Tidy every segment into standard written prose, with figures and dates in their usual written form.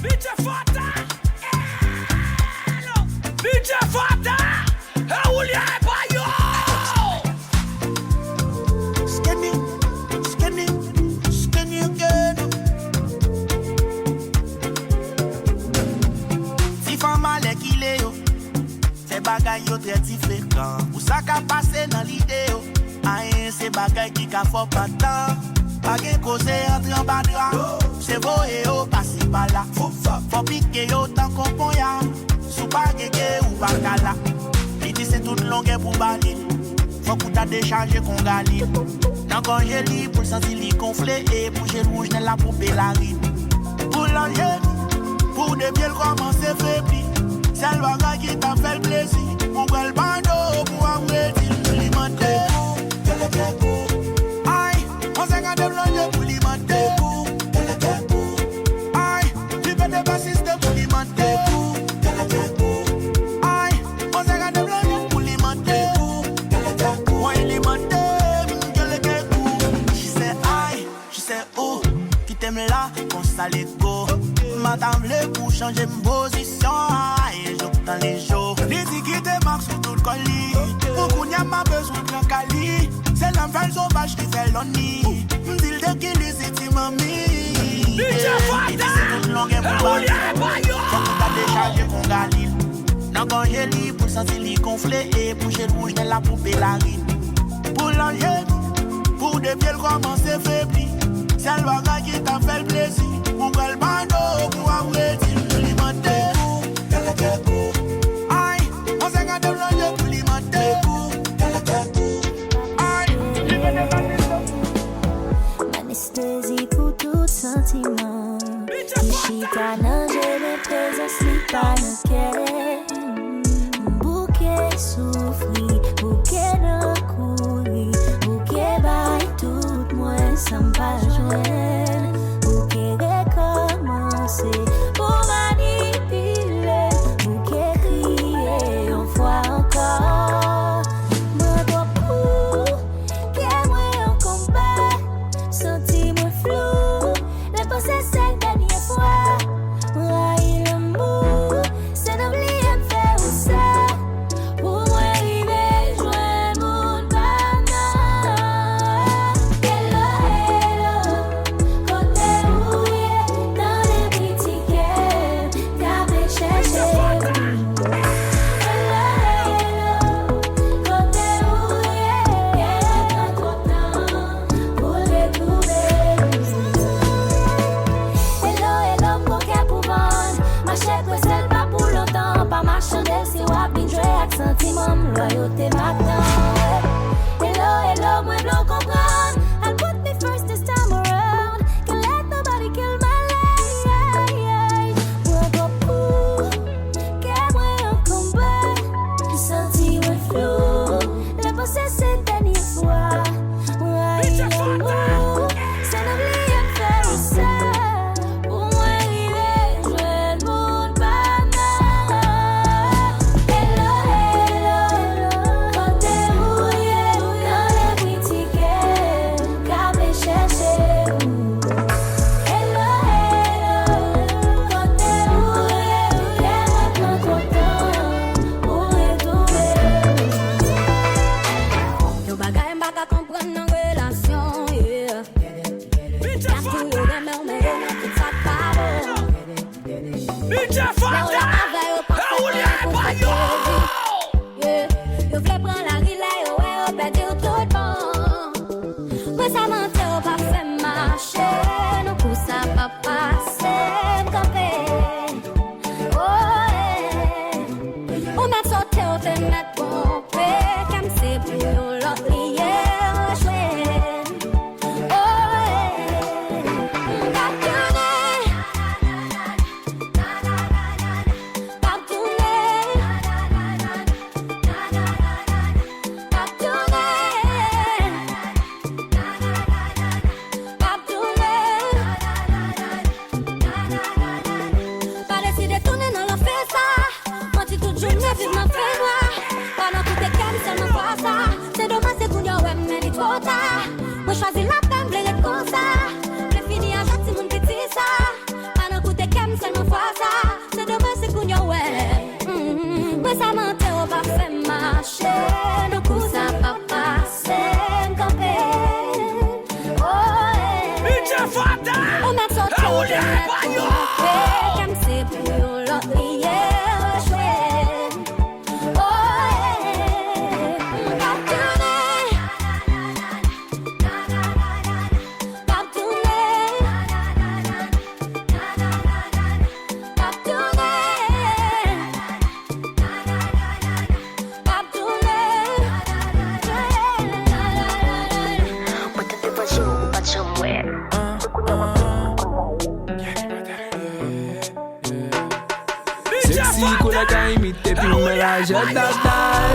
DJ Fata, hello. DJ Fata, Julia Bayo. Skinny, skinny, skinny again. Si femme allait qu'il est, c'est bagaille yo très différent. Ou ça qu'a passé dans l'idée, aïe, c'est bagaille qui qu'a fort pas tant. Pas qu'un cause entre en bas de là. C'est beau et au passé par là. Faut piquer autant qu'on pon ya. Sous pas guégué ou pas cala. L'idée c'est toute longue pour balayer. Faut que t'as déchargé qu'on gagne. Dans quand j'ai lit pour sentir les gonfler. Et pour j'ai rouge dans la poupée la rime. Pour l'enjeu, pour des bielles commencer faibli. C'est le bagage qui t'a fait le plaisir. Mon bel bando pour avoir dit l'immenté. Aïe, on s'est gardé l'enjeu pour l'immenté. Aïe, tu peux te passer pour l'immenté. Aïe, on s'est gardé l'enjeu pour l'immenté. Moi l'immenté, je sais aïe, je sais où. Qui t'aime là, qu'on s'allait go. Madame le pour changer ma position. Aïe, je dans les jours. Les tickets de marque sur tout le colis. Beaucoup n'y a pas besoin de grand cali. C'est l'enfer sauvage qui fait l'onni. M'dile de qui les étimes mamie. DJ Fata, Julia Bayo. Faut que t'as déchargé qu'on galil. Dans quand j'ai lit pour sentir les gonfler. Et pour j'ai rouge dans la poupée la rime. Pour l'enjeu, pour des pieds commencer faibli. C'est le bagage qui t'a fait le plaisir. Mon bel bando pour avoir dit l'immenté. Aïe, on s'est gardé l'enjeu pour l'immenté. Aïe, Anesthésie pour tout sentiment. Chita nan j'ai présence li pa nan kè. Bouquet souffri, bouquet nan kouri. Bouquet bay tout moins sans pas joindre. Bouquet recommencer pour manipuler. Bouquet crier une fois encore. Moi dois pour qu'est moi en combat. Senti moi flou. Le passé c'est dernière fois. Moi il l'amour. C'est d'oublier me faire ça. Pour moi arriver joindre mon banane. Hello, hello. Côté rouillé dans les petits cœurs. T'avais cherché. Hello, hello. Côté rouillé. Il y a trop de temps pour les trouver. Hello, hello, mon cœur pour vendre. Ma chèque, c'est pas pour longtemps. Pas ma chandelle, c'est wap, bin joué avec sentiment. Loyauté maintenant. Hello, hello, moi blanc comprendre. I'll put me first this time around. Can't let nobody kill my life. Moi beaucoup, qu'est moi en combat. Senti moi flou. Le passé c'est dernière fois. Moi il l'amour. C'est d'oublier me faire ça. Pour moi arriver joindre mon banane. Hello, hello. Côté rouillé dans les petits cœurs. Qu'avait cherché. Hello, hello. Côté rouillé. Il y a trop de temps pour retrouver. Yo bagay m'baka comprendre dans relation, yeah. DJ Y'a tout Fata, yo remè ou mè yo nan tout sa pa bon. DJ Mè ou la Fata, avè yo pa Julia pou sa Bayo. kè di. Yo vle pran la rile yo wè yo pè di ou tout bon. Mwen sa mante yo pa fè marche, nou pou sa pa pase m'kampe. Oh, yeah. Ou mè sote ou te mè trompe, kam se pou yo lot liye rejwen. Oh, yeah. M'ka tene. fata, On a sorti e ou li ay pa yo. comme c'est pour l'autre hier, chouette. Oh, yeah. Pas tourner. Pas tourner. Pas tourner. Pas tourner. But the difference you, but somewhere. Sexy koule ka imite pi me la jet datal.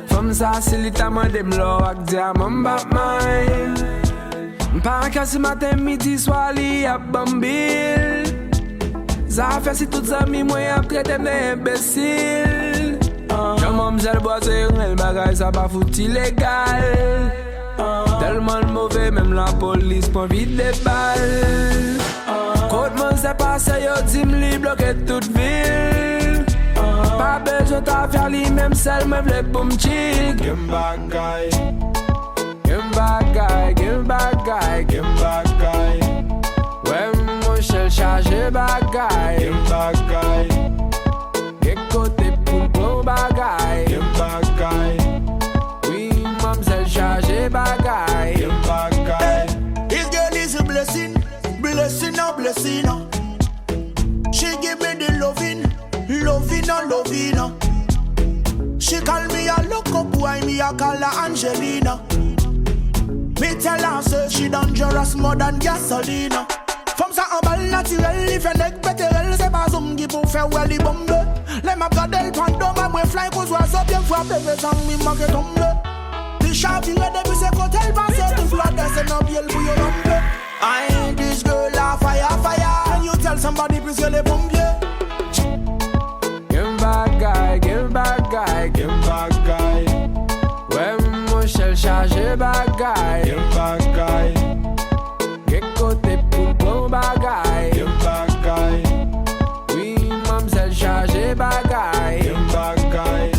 Femme sa silita madem lo ak diamant Batman. M'pa kasi matin midi soir li ap bambil. Ça fait si toutes amis moi ap traité d'imbécile. J'aime m'zel boise el bagay ça pas fout illégal. Tellement mauvais même la police prend vite des balles. Côte mon s'est passé yo dit m'li bloqué toute ville. Pas besoin ta faire li même seul me vle pour m'chill. Give bagay. Give bagay, give bagay, give bagay. Ouais mon chel chargé bagay. Give bagay. Get côté pour bon bagay. Give bagay. Oui mamselle chargé bagay. Give bagay. This girl is a blessing, blessing, a blessing. She give me the loving, loving, a loving. She call me a loco boy, me a call her Angelina. Me tell her say she dangerous more than gasoline. From sa en balle naturel, if a neck beterel, c'est pas zoom qui pour faire well, il bombe. Les ma gadel pando, ma boy fly, cause was up, bien frappé, mais sans mi manque tombe. The shot il est depuis ses côtés, il passe tout flotte, c'est non bien le bouillon d'ombre. I ain't this girl a fire, fire. Can you tell somebody please que les pompiers? Give bagay, give bagay, give bagay. Ouais mon chel chargé bagay. Give bagay. Get côté pour bon bagay. Give bagay. Oui mamselle chargé bagay. Give bagay.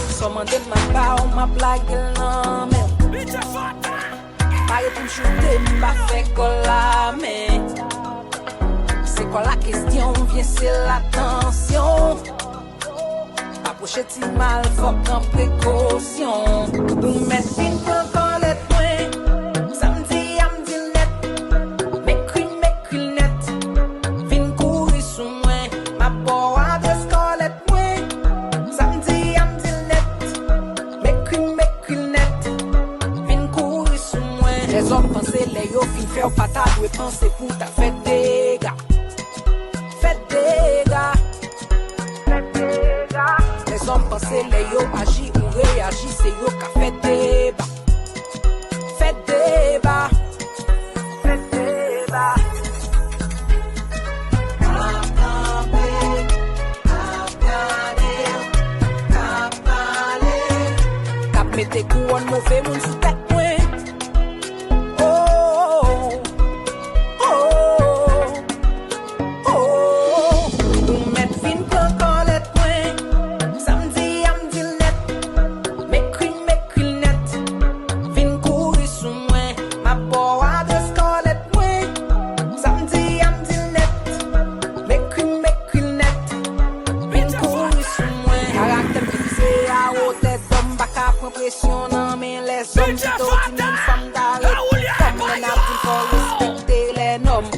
Someone did my bow, my black girl, no man. Bitch a fata, Paye pou m'choute, m'a fait coller. C'est quoi la question? Viens, c'est l'attention. Approcher ti mal, faut qu'en précaution. Pour mettre fin pour connaître moins. Samedi, am dit net. M'écrit net. Fin courir sous moi. Ma boa de scolette moins. Samedi, am dit net. M'écrit net. Fin courir sous moi. Les hommes pensent les yo fin faire pata. Doit penser pour ta fait dégâts. Fait dégâts. Les hommes pensent les yo agis ou réagis, c'est yo qui fait débat. Fait débat. Fait débat. Cap mette couronne mauvais moun sous tête moi. Oh, oh, oh, oh. Pour mettre fin pour connaître moi. Samedi, am dit net. M'écrit net. Vin courir sous moi. Ma boa de scolette moi. Samedi, am dit net. M'écrit net. Vin courir sous moi. Caractère brisé à haute tête. D'homme baka prend pression non mais les hommes qui t'ont dit une femme d'arrêt. Comme les nappes faut respecter les noms.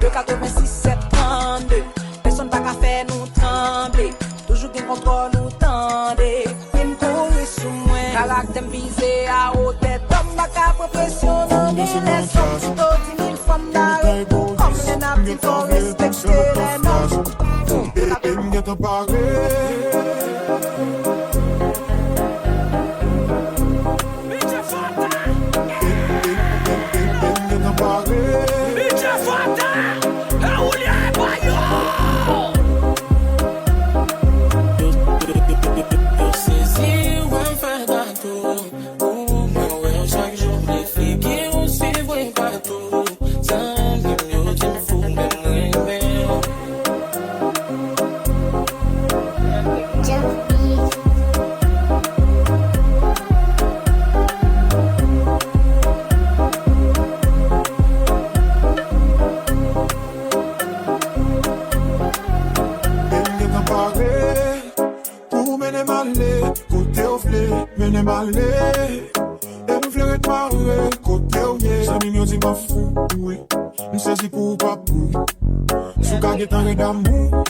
De 86, 7, 32. Personne pas qu'à faire nous trembler. Toujours qu'un contrôle nous tendez. Une courir sous moi. Caractère visé à haute tête. D'homme pas qu'à prendre pression non mais les hommes qui t'ont dit une femme d'arrêt. Comme les nappes faut respecter les noms. bitch a fata, bitch a fata, e ou li ay pa yo. Eu sezi ou em verdade. O meu eu chaque jour me fique ou se voe partout. Sabe meu time fuga meu. aller. Et nous fleurer de marée, côté ou yé. Ça mignon dit ma fou, oui. M'saisi pour pas pou. Sou ka get en d'amour.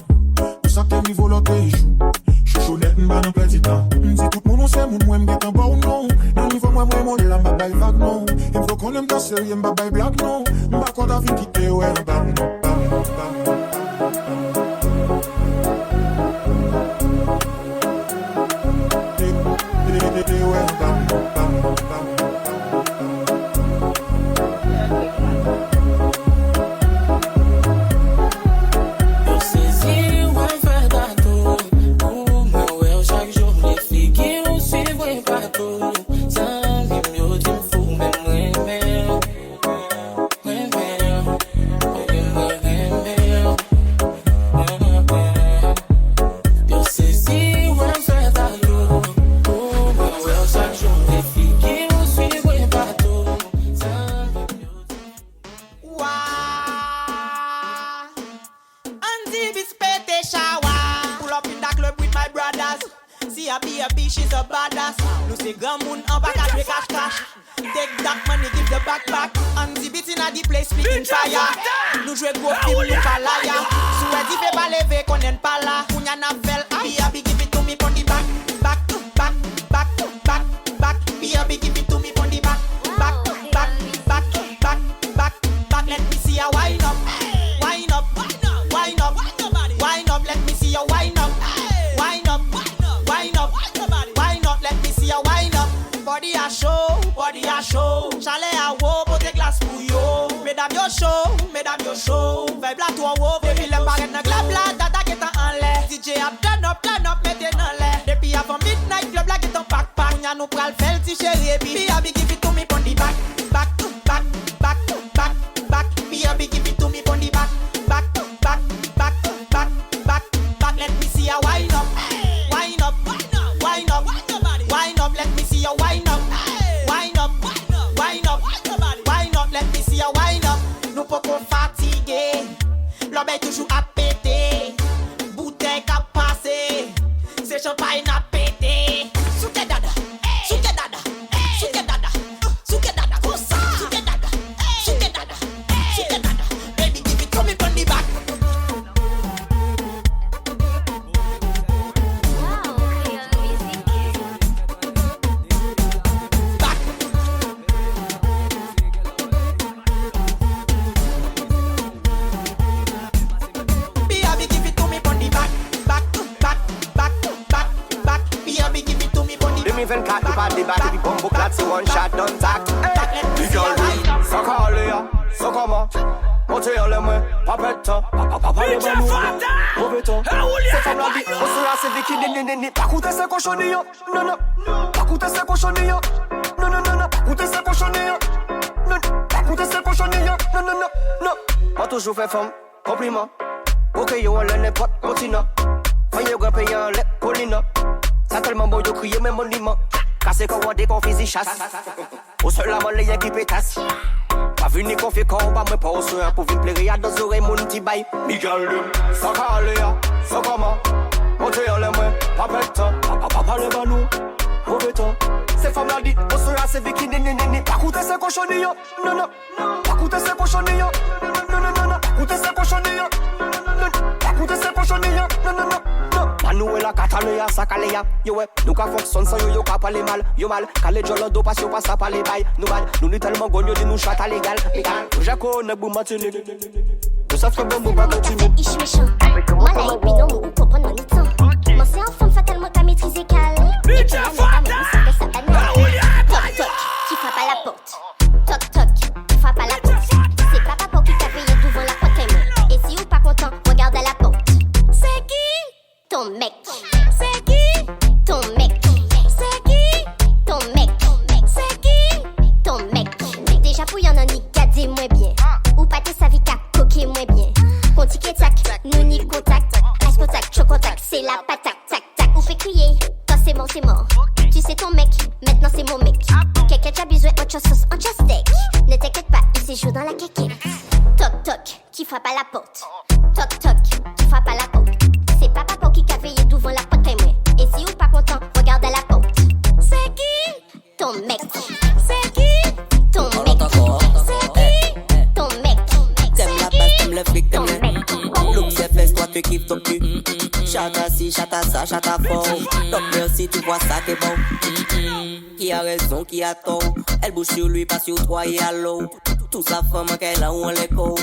Ou sa ke niveau l'autre joue. Chouchounette m'ba nan petit temps. M'di tout moun c'est moun mwen m'get en bas ou non. Nan niveau moi mon la m'ba bay vague non. Il faut qu'on aime ta série m'ba bay blague non. M'ba kon ta vie quitter ouais bam bam bam. Toujours fait femme, compliment. Ok, yo, on l'aime pas, continue. Quand yo, paye un lait, Paulina. Ça tellement beau, yo, crier même monument. Cassé quand on déconfise, il chasse. Au seul la molle, y'a qui pétasse. Pas venu qu'on fait quand on va me pas au soin. Pour vite plaire, à deux oreilles, mon petit bail. Miguel, ça calé, ça comment. Ok, on l'aime, pas bête, pas le ballon. Mauvais temps. Ces femmes-là dit, on sera ces bikini, pas coûter ces cochonilles, non, non. Pas coûter ces cochonilles, non, non, non, non. Coûter ces cochonilles, pas coûter ces cochonilles, non, non, non. Manuela Catalunya, Sakaléa, yo ouais, nous qu'à fonctionne sans yo qu'à parler mal, yo mal, calé jolo do pas yo pas ça parler bail, nous mal, nous tellement gonyo de nous chata légal, je connais bon matinée. Tout ça fait bon bon pas continuer. Ich méchant, moi là et puis non, ou comprendre mon temps. Moi c'est en femme fatalement qu'à maîtriser calme. DJ Fata, toc toc, qui frappe à la porte. Toc toc, qui frappe à la porte. C'est pas papa qui t'a payé devant la porte. Et si ou pas content, regarde à la porte. C'est qui? Ton mec. C'est qui? Ton mec. C'est qui? Ton mec. C'est qui? Ton mec. Déjà pour y'en a ni gadé moins bien. Ou pas te savi qu'à coquer moins bien. Conti que tac, nous ni contact. Reste contact, chaud contact, c'est la patate. Tac tac, ou fait crier. Toi c'est bon, c'est mort. Tu sais ton mec, maintenant c'est mon mec. Quelqu'un qui a besoin en sauce, en steak. Ne t'inquiète pas, il séjourne dans la quéquette. Toc toc, qui frappe à la porte. Toc toc, qui frappe à la porte. C'est pas papa qui a veillé devant la porte témoin. Et si ou pas content, regarde à la porte. C'est qui? ton mec. C'est qui? Ton mec. C'est qui? Ton mec. T'aimes la basse, t'aimes le fric, t'aimes le look, c'est fesses, toi tu kiffes ton cul. Chata si, chata ça, chata fort. Donc merci, tu vois ça t'es bon. Qui a raison, qui a tort. Elle bouge sur lui, pas sur toi et à l'eau. Tout sa femme qu'elle a où on l'écho.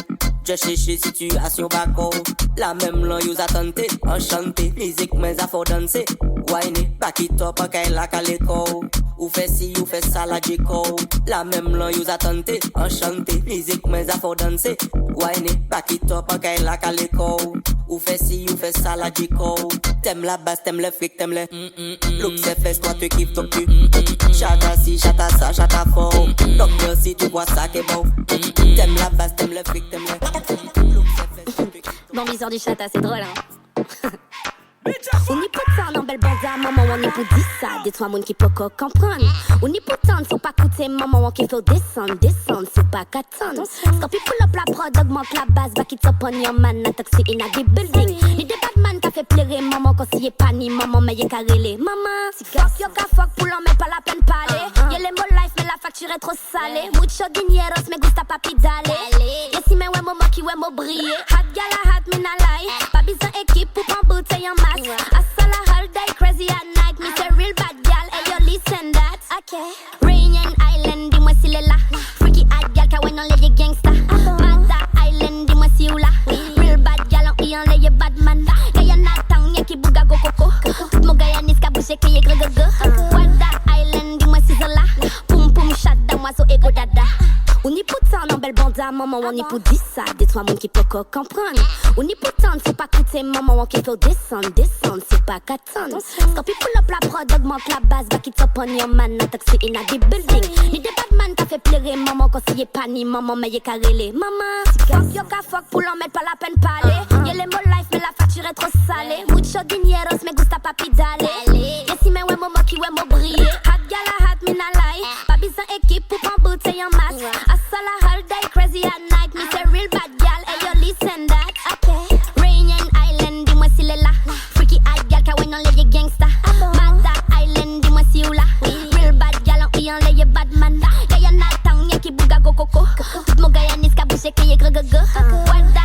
Je cherche situation bako. La même là, you a tenté, enchanté. Musique, mais à faut danser. Whine, back it up, qu'elle a qu'à l'écho. Ou fait ci, ou fait ça, la jico. La même là, you a tenté, enchanté. Musique, mais à faut danser. Whine, back it up, qu'elle a qu'à l'écho. Ou fait ci, ou fait ça, la jico. T'aimes la basse, t'aimes le fric, t'aimes le look, c'est fesses, toi tu kiffes ton cul. Chata si, chata ça, chata fort. Donc merci, tu vois ça qui est bon. T'aimes la basse, t'aimes le fric, t'aimes le look, c'est fesses. Bon, viseur du chata, c'est drôle, hein. On n'y peut ça, non, belle banda, maman, on n'y peut dire ça. Dis-toi, moun qui peut comprendre. On n'y peut tant, faut pas coûter, maman, on qui faut descendre, faut pas qu'attendre. Scorpi pull up la prod, augmente la base, back it up on your man, a toxic in a the building. Ni des bad man qui fait pleurer, maman, quand s'y est pas ni maman, mais y'a qu'à rêler. Maman, si fuck, yo ka fuck, pour l'en met pas la peine parler. Y'a les mots life, mais la facture est trop salée. Mucho dineros, me gusta papi dale. Y'a si mais ouais, maman qui ouais, mo briller. Hot gala, hot, mina lie. Pas besoin équipe pour prendre bouteille en masse. Asala all day crazy at night, me say real bad gal, hey yo listen that. Okay. Rainian Island, dis-moi si l'est là. Freaky hot gal, ka ouais non les gangsta. Mada Island, dis-moi si ou là. Real bad gal, on y en les bad man. Guyana town, y'a qui bouga go coco. Tout mon Guyanese ka bouché qui y'a grego go. Wada Island, dis-moi si c'est là. Poum poum chat dans moi so ego dada. On y peut ça, non belle banda, maman, on y peut dire ça. Dis-toi, mon qui peut comprendre. On y peut tant, faut pas coûter, maman, on qui faut descendre, c'est pas qu'attendre. Scorpi pull up la prod, augmente la base, back it up on your man, a toxic in a the building. Ni des bad man qui fait pleurer, maman, quand s'y est pas ni maman, mais y'a qu'à rêler. Maman, si fuck, yo ka fuck, pour l'en mettre pas la peine parler. Y'a les mots life, mais la facture est trop salée. Mucho dineros, me gusta papi dale. Y'a si mais ouais, maman qui ouais, mo briller. Hot gala, hot, mina lie. Pas besoin équipe pour prendre bouteille en masse. Asala all day crazy at night, me say real bad gal, hey yo listen that. Okay. Rainian Island, dis-moi si l'est là. Freaky hot gal, ka ouais non les gangsta. Mada Island, dis-moi si ou là. Real bad gal, on y en les bad man. Guyana town, y'a qui bouga go coco. Tout mon Guyanese ka bouché qui y'a grego go. Wada